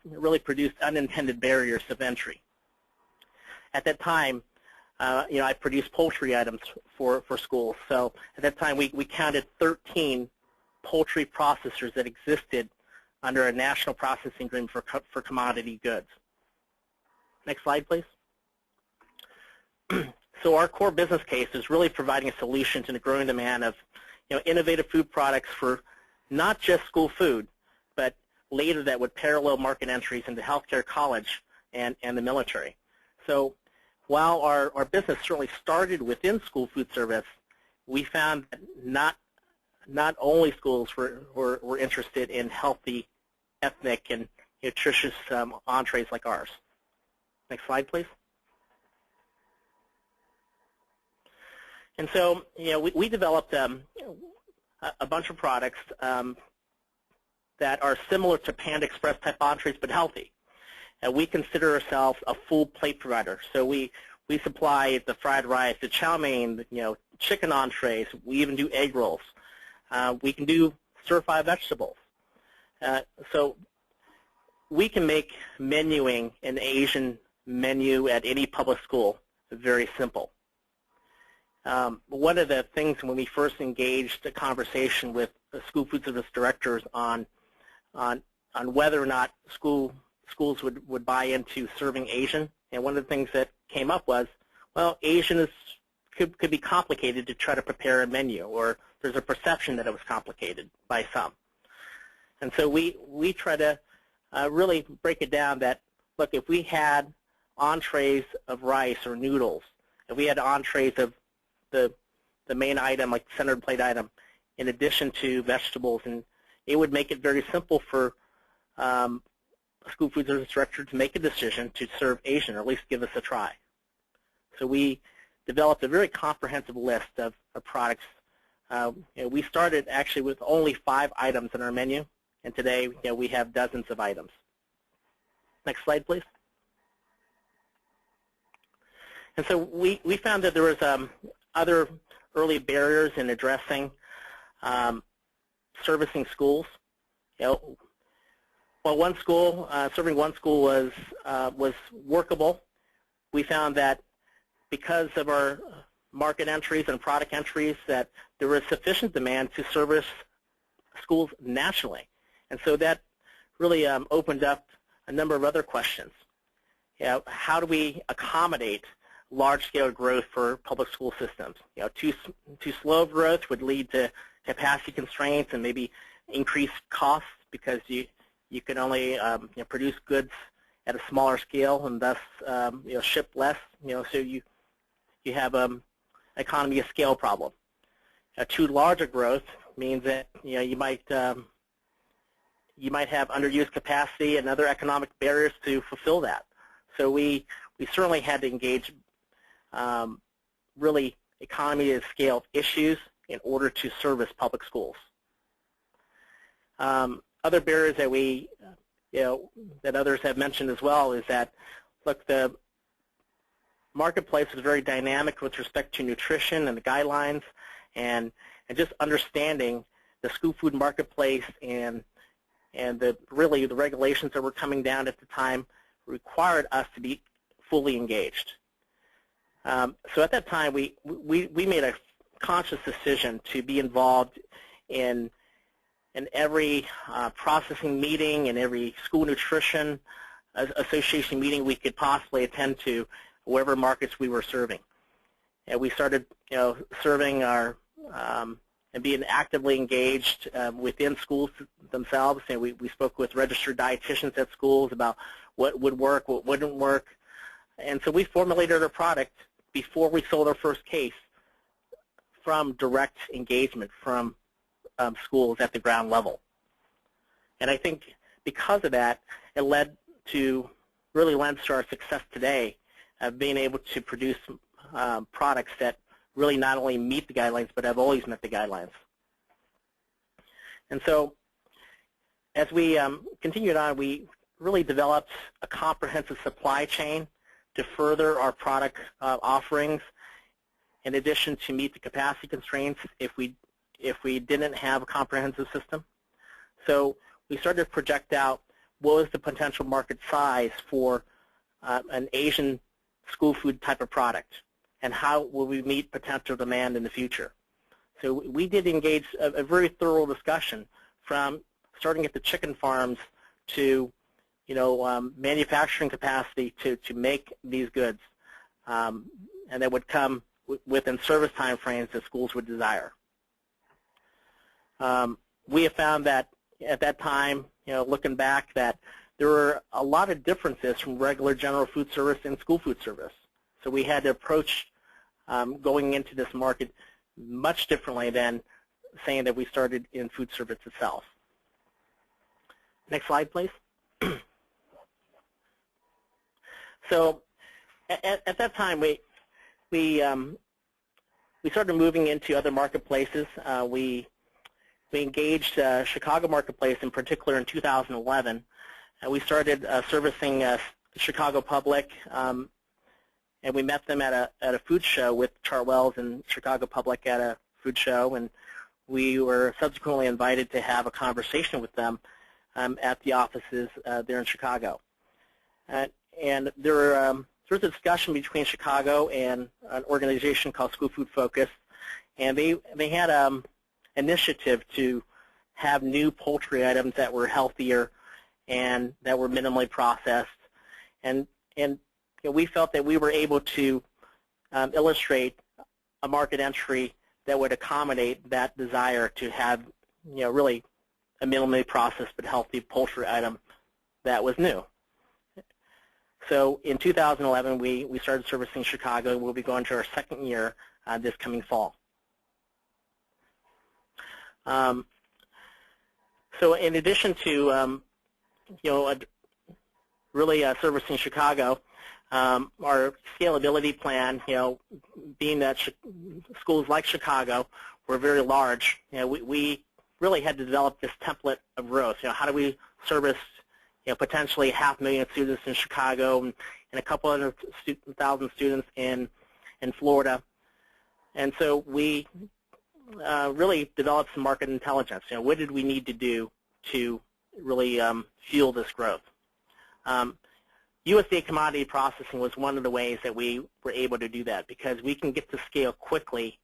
[SPEAKER 4] really produced unintended barriers of entry. At that time, I produced poultry items for schools. So at that time, we counted 13 poultry processors that existed under a national processing agreement for commodity goods. Next slide, please. So our core business case is really providing a solution to the growing demand of innovative food products for not just school food, but later that would parallel market entries into healthcare, college, and the military. So while our business certainly started within school food service, we found that not only schools were interested in healthy, ethnic, and nutritious entrees like ours. Next slide, please. And so, we developed a bunch of products that are similar to Panda Express type entrees, but healthy. We consider ourselves a full plate provider. So we supply the fried rice, the chow mein, chicken entrees. We even do egg rolls. We can do stir-fry vegetables. So we can make menuing an Asian menu at any public school very simple. One of the things when we first engaged a conversation with the school food service directors on whether or not schools would buy into serving Asian, and one of the things that came up was, well, Asian could be complicated to try to prepare a menu, or there's a perception that it was complicated by some. And so we try to really break it down that, look, if we had entrees of rice or noodles, if we had entrees of the main item, like the centered plate item, in addition to vegetables, and it would make it very simple for a school food service director to make a decision to serve Asian, or at least give us a try. So we developed a very comprehensive list of products. We started actually with only 5 items in our menu, and today we have dozens of items. Next slide, please. And so we found that there was other early barriers in addressing servicing schools. Well, serving one school was workable. We found that because of our market entries and product entries, that there was sufficient demand to service schools nationally, and so that really opened up a number of other questions. How do we accommodate large-scale growth for public school systems? Too slow growth would lead to capacity constraints and maybe increased costs because you can only produce goods at a smaller scale and thus ship less. So you have economy of scale problem. Too large a growth means that you might have underused capacity and other economic barriers to fulfill that. So we certainly had to engage really economy of scale issues in order to service public schools. Other barriers that that others have mentioned as well is that, look, the marketplace is very dynamic with respect to nutrition and the guidelines, and just understanding the school food marketplace and really the regulations that were coming down at the time required us to be fully engaged. So at that time, we made a conscious decision to be involved in every processing meeting and every school nutrition association meeting we could possibly attend to, wherever markets we were serving. And we started, serving our and being actively engaged within schools themselves. And we spoke with registered dietitians at schools about what would work, what wouldn't work. And so we formulated our product before we sold our first case from direct engagement from schools at the ground level. And I think because of that, it really lends to our success today of being able to produce products that really not only meet the guidelines, but have always met the guidelines. And so as we continued on, we really developed a comprehensive supply chain to further our product offerings, in addition to meet the capacity constraints if we didn't have a comprehensive system. So we started to project out what was the potential market size for an Asian school food type of product, and how will we meet potential demand in the future. So we did engage a very thorough discussion, from starting at the chicken farms to manufacturing capacity to make these goods, and that would come within service time frames that schools would desire. We have found that at that time, looking back, that there were a lot of differences from regular general food service and school food service. So we had to approach going into this market much differently than saying that we started in food service itself. Next slide, please. So at that time, we started moving into other marketplaces. We engaged Chicago marketplace in particular in 2011. We started servicing Chicago Public, and we met them at a food show with Chartwell's and Chicago Public at a food show, and we were subsequently invited to have a conversation with them at the offices there in Chicago. And there was a discussion between Chicago and an organization called School Food Focus, and they had an initiative to have new poultry items that were healthier and that were minimally processed, and we felt that we were able to illustrate a market entry that would accommodate that desire to have really a minimally processed but healthy poultry item that was new. So in 2011, we started servicing Chicago, and we'll be going to our second year this coming fall. So in addition to really servicing Chicago, our scalability plan, being that schools like Chicago were very large, we really had to develop this template of growth. How do we service potentially 500,000 students in Chicago and a couple hundred thousand students in Florida? And so we really developed some market intelligence. What did we need to do to really fuel this growth? USDA commodity processing was one of the ways that we were able to do that, because we can get to scale quickly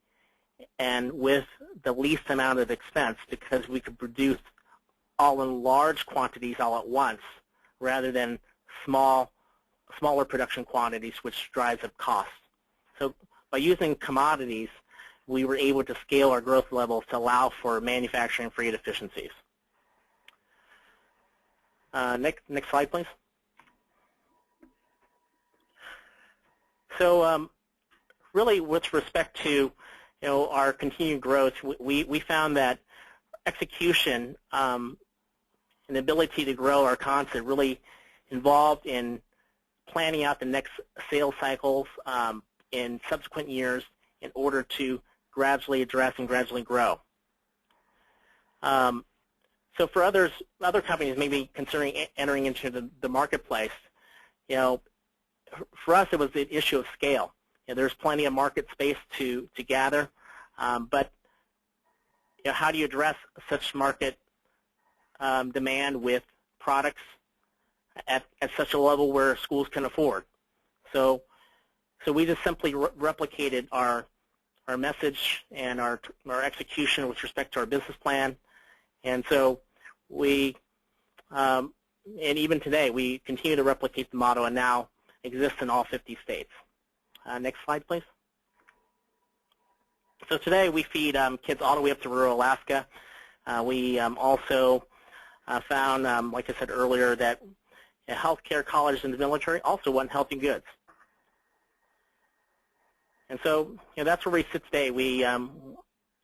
[SPEAKER 4] and with the least amount of expense, because we could produce all in large quantities all at once rather than smaller production quantities, which drives up costs. So by using commodities, we were able to scale our growth levels to allow for manufacturing freight efficiencies. Next slide, please. So really, with respect to our continued growth, we found that execution and the ability to grow our concept really involved in planning out the next sales cycles in subsequent years in order to gradually address and gradually grow. So for other companies maybe considering entering into the marketplace, for us it was the issue of scale. There's plenty of market space to gather, but how do you address such market demand with products at such a level where schools can afford? So we just simply replicated our message and our execution with respect to our business plan, and so and even today we continue to replicate the model and now exist in all 50 states. Next slide, please. So today we feed kids all the way up to rural Alaska. We also found, like I said earlier, that healthcare, college, and the military also want healthy goods. And so that's where we sit today.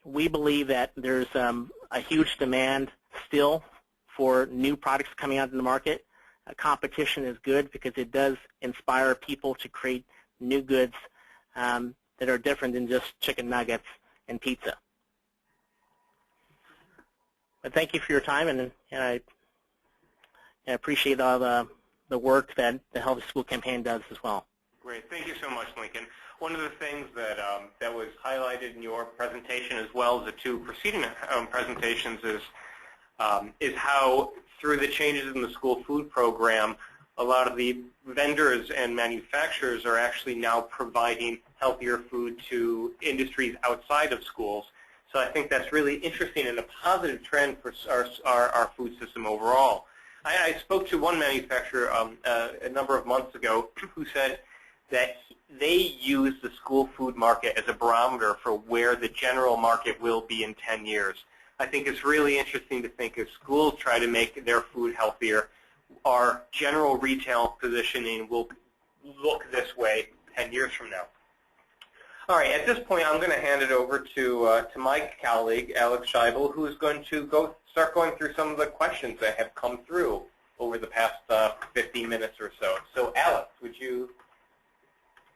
[SPEAKER 4] We believe that there's a huge demand still for new products coming out in the market. Competition is good because it does inspire people to create new goods that are different than just chicken nuggets and pizza. But thank you for your time, and I appreciate all the work that the Healthy School Campaign does as well.
[SPEAKER 1] Great. Thank you so much, Lincoln. One of the things that was highlighted in your presentation as well as the two preceding presentations is how through the changes in the school food program, a lot of the vendors and manufacturers are actually now providing healthier food to industries outside of schools. So I think that's really interesting and a positive trend for our food system overall. I spoke to one manufacturer a number of months ago who said that they use the school food market as a barometer for where the general market will be in 10 years. I think it's really interesting to think as schools try to make their food healthier, our general retail positioning will look this way 10 years from now. All right, at this point, I'm going to hand it over to my colleague, Alex Scheibel, who is going to start going through some of the questions that have come through over the past 15 minutes or so. So, Alex, would you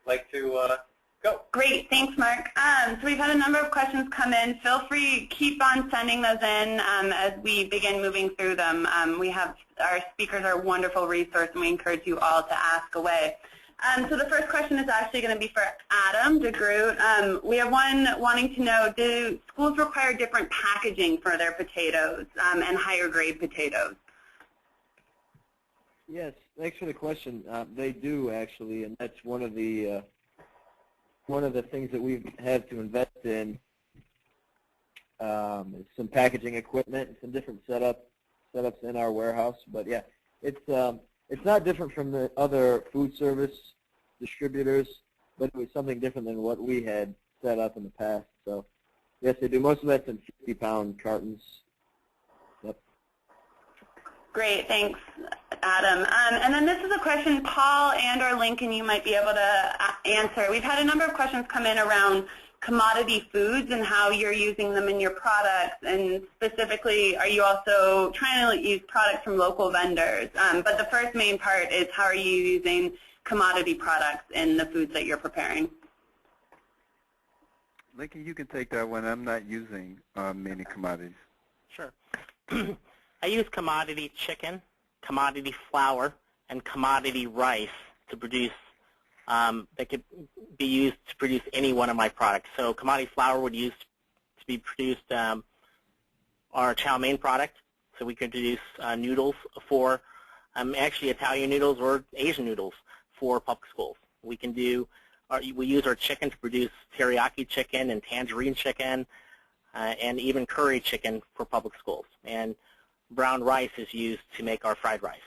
[SPEAKER 1] like to go?
[SPEAKER 5] Great, thanks, Mark. So we've had a number of questions come in. Feel free, keep on sending those in as we begin moving through them. Our speakers are a wonderful resource, and we encourage you all to ask away. So the first question is actually going to be for Adam DeGroot. We have one wanting to know, do schools require different packaging for their potatoes and higher grade potatoes?
[SPEAKER 2] Yes, thanks for the question. They do actually, and that's one of the things that we've had to invest in. Is some packaging equipment and some different setups in our warehouse. But yeah, it's not different from the other food service distributors, but it was something different than what we had set up in the past. So yes, they do. Most of that's in 50-pound cartons. Yep.
[SPEAKER 5] Great, thanks, Adam. And then this is a question Paul and or Lincoln you might be able to answer. We've had a number of questions come in around commodity foods and how you're using them in your products, and specifically, are you also trying to use products from local vendors? But the first main part is, how are you using commodity products in the foods that you're preparing?
[SPEAKER 3] Lincoln, you can take that one. I'm not using many commodities.
[SPEAKER 4] Sure. I use commodity chicken, commodity flour, and commodity rice to produce that could be used to produce any one of my products. So commodity flour would use to be produced our chow mein product. So we could produce noodles for actually Italian noodles or Asian noodles for public schools. We can do we use our chicken to produce teriyaki chicken and tangerine chicken and even curry chicken for public schools. And brown rice is used to make our fried rice.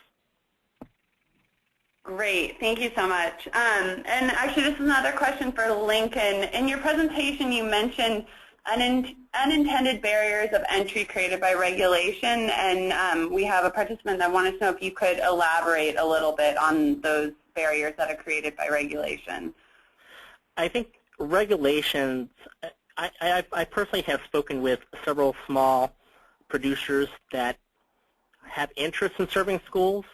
[SPEAKER 5] Great, thank you so much. And actually, this is another question for Lincoln. In your presentation, you mentioned unintended barriers of entry created by regulation, and we have a participant that wanted to know if you could elaborate a little bit on those barriers that are created by regulation.
[SPEAKER 4] I think regulations, I personally have spoken with several small producers that have interest in serving schools,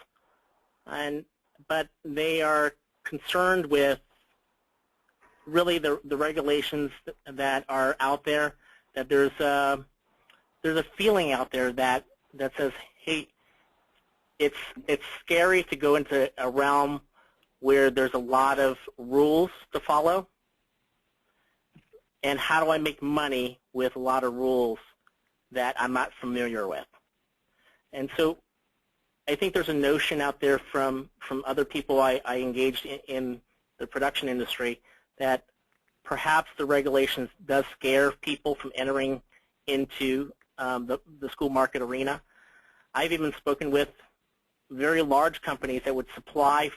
[SPEAKER 4] but they are concerned with really the regulations that are out there, that there's a feeling out there that says, hey, it's scary to go into a realm where there's a lot of rules to follow, and how do I make money with a lot of rules that I'm not familiar with? And so I think there's a notion out there from other people I engaged in the production industry that perhaps the regulations does scare people from entering into the school market arena. I've even spoken with very large companies that would supply,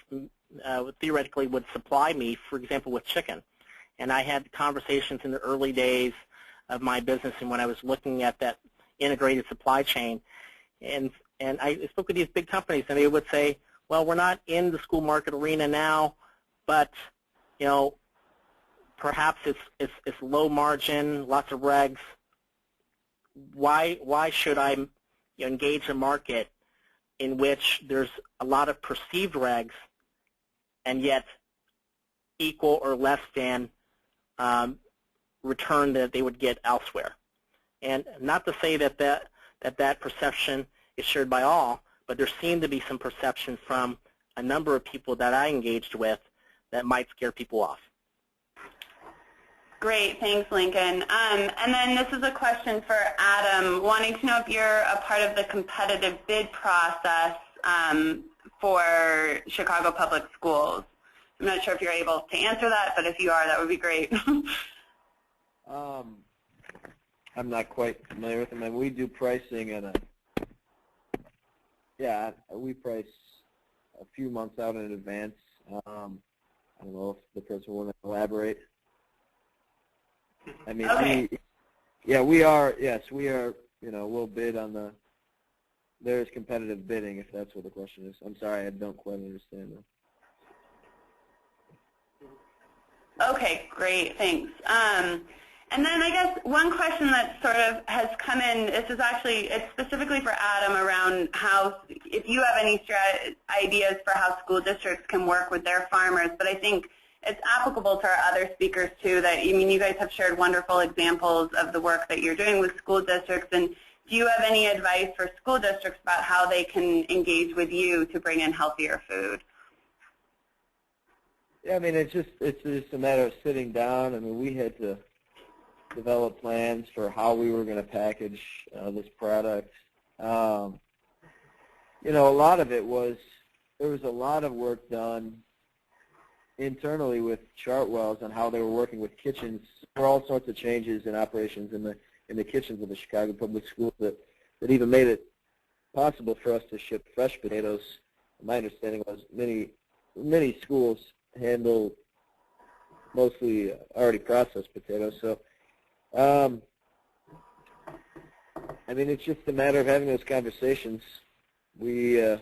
[SPEAKER 4] theoretically would supply me, for example, with chicken. And I had conversations in the early days of my business and when I was looking at that integrated supply chain. And I spoke with these big companies, and they would say, well, we're not in the school market arena now, but, you know, perhaps it's low margin, lots of regs. Why should I engage a market in which there's a lot of perceived regs and yet equal or less than return that they would get elsewhere? And not to say that perception is shared by all, but there seemed to be some perception from a number of people that I engaged with that might scare people off.
[SPEAKER 5] Great, thanks, Lincoln. And then this is a question for Adam, wanting to know if you're a part of the competitive bid process for Chicago Public Schools. I'm not sure if you're able to answer that, but if you are, that would be great.
[SPEAKER 2] I'm not quite familiar with them. I mean, we do pricing we price a few months out in advance. I don't know if the person will elaborate. I mean,
[SPEAKER 5] okay.
[SPEAKER 2] we are, we'll bid on there's competitive bidding, if that's what the question is. I'm sorry, I don't quite understand that.
[SPEAKER 5] Okay, great, thanks. And then I guess one question that sort of has come in, this is actually, it's specifically for Adam around how, if you have any ideas for how school districts can work with their farmers, but I think it's applicable to our other speakers too, that, I mean, you guys have shared wonderful examples of the work that you're doing with school districts, and do you have any advice for school districts about how they can engage with you to bring in healthier food?
[SPEAKER 2] Yeah, I mean, it's just a matter of sitting down. I mean, we had to develop plans for how we were going to package this product. A lot of it was, there was a lot of work done internally with Chartwells on how they were working with kitchens for all sorts of changes in operations in the kitchens of the Chicago Public Schools that even made it possible for us to ship fresh potatoes. My understanding was many schools handle mostly already processed potatoes. So, I mean, it's just a matter of having those conversations. I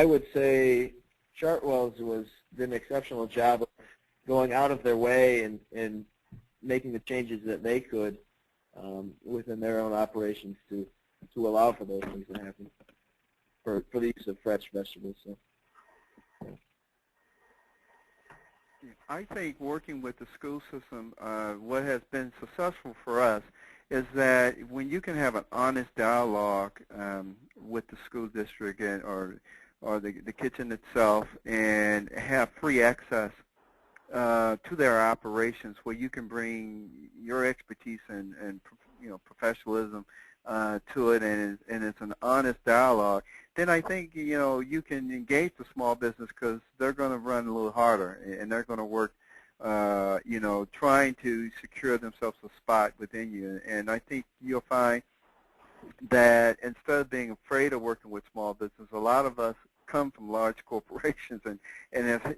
[SPEAKER 2] would say Chartwells did an exceptional job of going out of their way and making the changes that they could within their own operations to allow for those things to happen for the use of fresh vegetables. So.
[SPEAKER 3] I think working with the school system, what has been successful for us is that when you can have an honest dialogue with the school district or the kitchen itself and have free access to their operations, where you can bring your expertise and professionalism to it, and it's an honest dialogue, then I think you can engage the small business, because they're going to run a little harder, and they're going to work trying to secure themselves a spot within you. And I think you'll find that instead of being afraid of working with small business, a lot of us come from large corporations and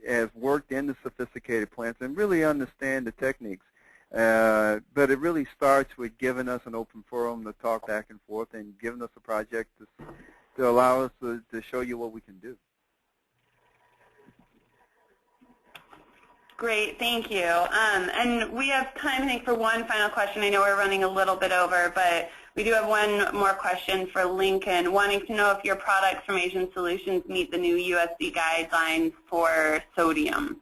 [SPEAKER 3] has worked in the sophisticated plants and really understand the techniques. But it really starts with giving us an open forum to talk back and forth and giving us a project to allow us to show you what we can do.
[SPEAKER 5] Great, thank you. And we have time, I think, for one final question. I know we're running a little bit over, but we do have one more question for Lincoln, wanting to know if your products from Asian Solutions meet the new USD guidelines for sodium.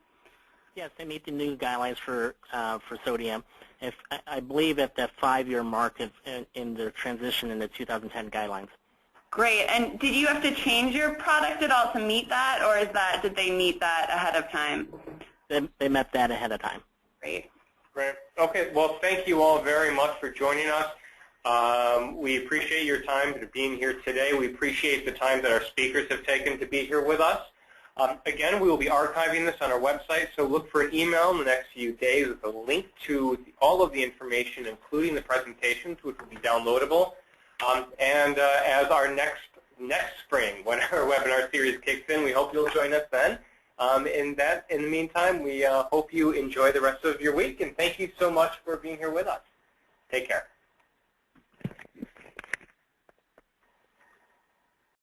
[SPEAKER 4] Yes, they meet the new guidelines for sodium. I believe at the 5-year mark in the transition in the 2010 guidelines.
[SPEAKER 5] Great. And did you have to change your product at all to meet that, or did they meet that ahead of time?
[SPEAKER 4] They met that ahead of time.
[SPEAKER 5] Great.
[SPEAKER 1] Great. Okay. Well, thank you all very much for joining us. We appreciate your time for being here today. We appreciate the time that our speakers have taken to be here with us. Again, we will be archiving this on our website, so look for an email in the next few days with a link to all of the information, including the presentations, which will be downloadable. And as our next spring, when our webinar series kicks in, we hope you'll join us then. In the meantime, we hope you enjoy the rest of your week, and thank you so much for being here with us.